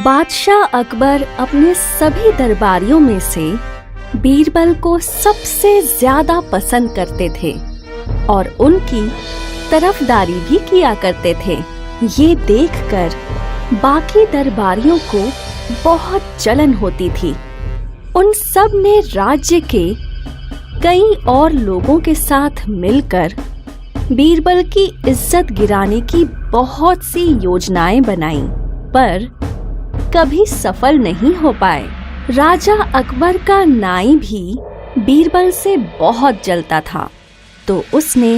बादशाह अकबर अपने सभी दरबारियों में से बीरबल को सबसे ज्यादा पसंद करते थे और उनकी तरफदारी भी किया करते थे। ये देखकर बाकी दरबारियों को बहुत जलन होती थी। उन सब ने राज्य के कई और लोगों के साथ मिलकर बीरबल की इज्जत गिराने की बहुत सी योजनाएं बनाई, पर कभी सफल नहीं हो पाए। राजा अकबर का नाई भी बीरबल से बहुत जलता था, तो उसने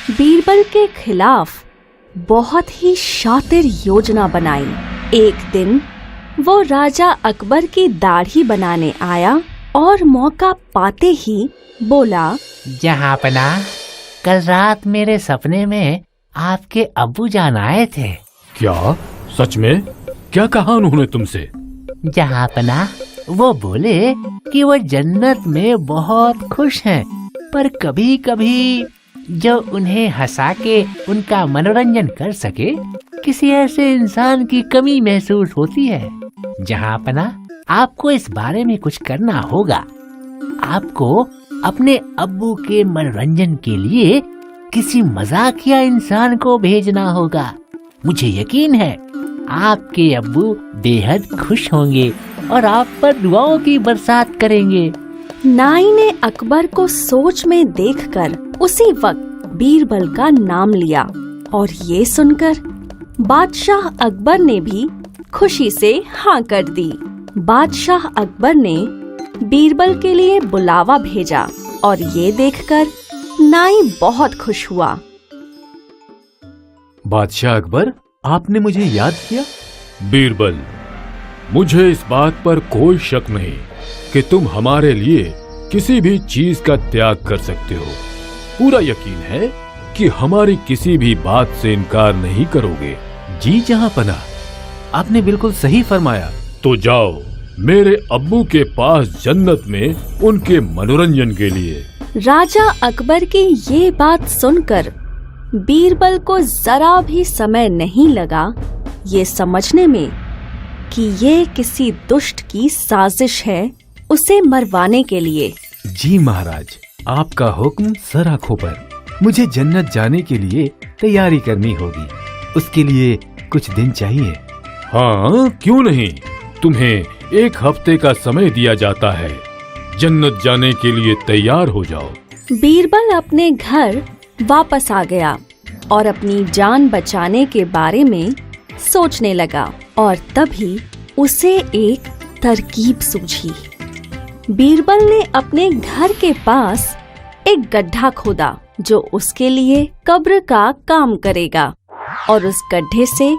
बीरबल के खिलाफ बहुत ही शातिर योजना बनाई। एक दिन वो राजा अकबर की दाढ़ी बनाने आया और मौका पाते ही बोला, जहांपना, कल रात मेरे सपने में आपके अब्बू जान आए थे। क्या? सच में? क्या कहा उन्होंने तुमसे? जहांपना, वो बोले कि वो जन्नत में बहुत खुश हैं, पर कभी कभी जो उन्हें हंसा के उनका मनोरंजन कर सके, किसी ऐसे इंसान की कमी महसूस होती है। जहांपना, आपको इस बारे में कुछ करना होगा। आपको अपने अब्बू के मनोरंजन के लिए किसी मजाकिया इंसान को भेजना होगा। मुझे यकीन है आपके अब्बू बेहद खुश होंगे और आप पर दुआओं की बरसात करेंगे। नाई ने अकबर को सोच में देखकर उसी वक्त बीरबल का नाम लिया और ये सुनकर बादशाह अकबर ने भी खुशी से हाँ कर दी। बादशाह अकबर ने बीरबल के लिए बुलावा भेजा और ये देखकर नाई बहुत खुश हुआ। बादशाह अकबर, आपने मुझे याद किया? बीरबल, मुझे इस बात पर कोई शक नहीं कि तुम हमारे लिए किसी भी चीज का त्याग कर सकते हो। पूरा यकीन है कि हमारी किसी भी बात से इनकार नहीं करोगे। जी जहांपना, आपने बिल्कुल सही फरमाया। तो जाओ मेरे अब्बू के पास जन्नत में उनके मनोरंजन के लिए। राजा अकबर की ये बात सुनकर बीरबल को जरा भी समय नहीं लगा ये समझने में कि ये किसी दुष्ट की साजिश है उसे मरवाने के लिए। जी महाराज, आपका हुक्म सर आंखों पर। मुझे जन्नत जाने के लिए तैयारी करनी होगी। उसके लिए कुछ दिन चाहिए। हाँ, क्यों नहीं। तुम्हें 1 हफ्ते का समय दिया जाता है। जन्नत जाने के लिए तैयार हो जाओ। बीरबल अपने घर वापस आ गया और अपनी जान बचाने के बारे में सोचने लगा और तभी उसे एक तरकीब सूझी। बीरबल ने अपने घर के पास एक गड्ढा खोदा जो उसके लिए कब्र का काम करेगा और उस गड्ढे से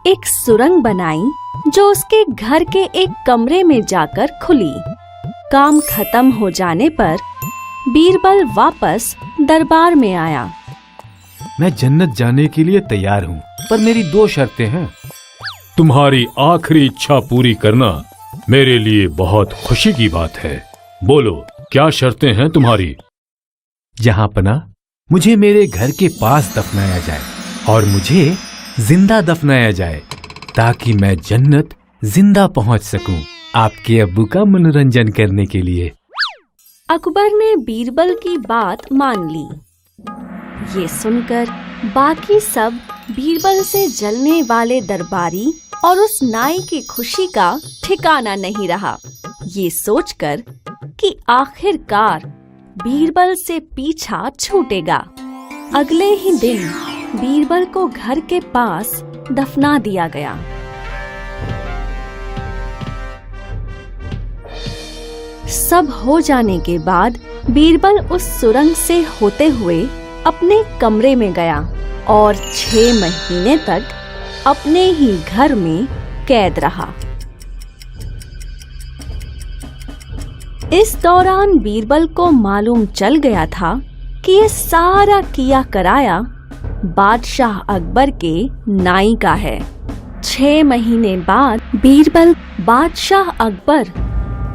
एक सुरंग बनाई जो उसके घर के एक कमरे में जाकर खुली। काम खत्म हो जाने पर बीरबल वापस दरबार में आया। मैं जन्नत जाने के लिए तैयार हूँ, पर मेरी 2 शर्तें हैं। तुम्हारी आखिरी इच्छा पूरी करना मेरे लिए बहुत खुशी की बात है। बोलो, क्या शर्तें हैं तुम्हारी? जहांपना, मुझे मेरे घर के पास दफनाया जाए और मुझे जिंदा दफनाया जाए ताकि मैं जन्नत जिंदा पहुंच सकूं आपके अब्बू का मनोरंजन करने के लिए। अकबर ने बीरबल की बात मान ली। ये सुनकर बाकी सब बीरबल से जलने वाले दरबारी और उस नाई की खुशी का ठिकाना नहीं रहा। ये सोचकर कि आखिरकार बीरबल से पीछा छूटेगा, अगले ही दिन बीरबल को घर के पास दफना दिया गया। सब हो जाने के बाद बीरबल उस सुरंग से होते हुए अपने कमरे में गया और 6 महीने तक अपने ही घर में कैद रहा। इस दौरान बीरबल को मालूम चल गया था कि ये सारा किया कराया बादशाह अकबर के नाई का है। 6 महीने बाद बीरबल बादशाह अकबर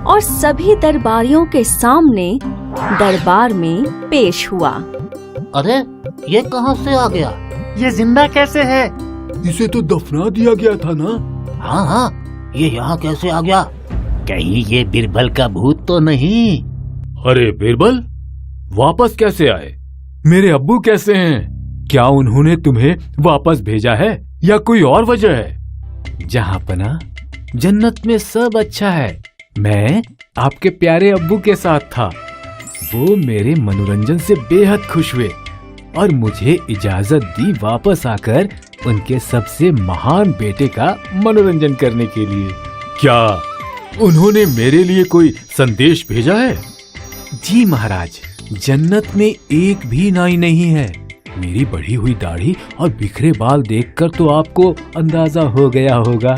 और सभी दरबारियों के सामने दरबार में पेश हुआ। अरे, ये कहाँ से आ गया? ये जिंदा कैसे है? इसे तो दफना दिया गया था ना? हाँ हाँ, ये यहाँ कैसे आ गया? कहीं ये बीरबल का भूत तो नहीं? अरे बीरबल, वापस कैसे आए? मेरे अब्बू कैसे हैं? क्या उन्होंने तुम्हें वापस भेजा है या कोई और वजह है? जहाँपना, जन्नत में सब अच्छा है। मैं आपके प्यारे अब्बू के साथ था। वो मेरे मनोरंजन से बेहद खुश हुए और मुझे इजाजत दी वापस आकर उनके सबसे महान बेटे का मनोरंजन करने के लिए। क्या उन्होंने मेरे लिए कोई संदेश भेजा है? जी महाराज, जन्नत में एक भी नाई नहीं है। मेरी बढ़ी हुई दाढ़ी और बिखरे बाल देखकर तो आपको अंदाजा हो गया होगा।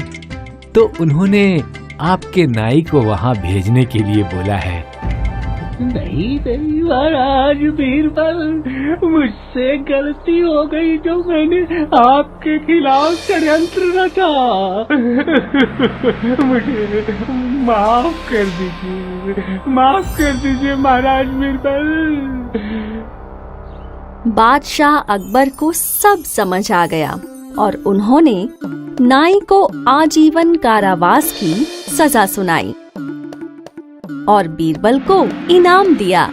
तो उन्होंने आपके नाई को वहाँ भेजने के लिए बोला है। नहीं नहीं महाराज बीरबल, मुझसे गलती हो गई जो मैंने आपके खिलाफ षड्यंत्र रचा। मुझे माफ कर दीजिए महाराज बीरबल। बादशाह अकबर को सब समझ आ गया और उन्होंने नाई को आजीवन कारावास की सजा सुनाई और बीरबल को इनाम दिया।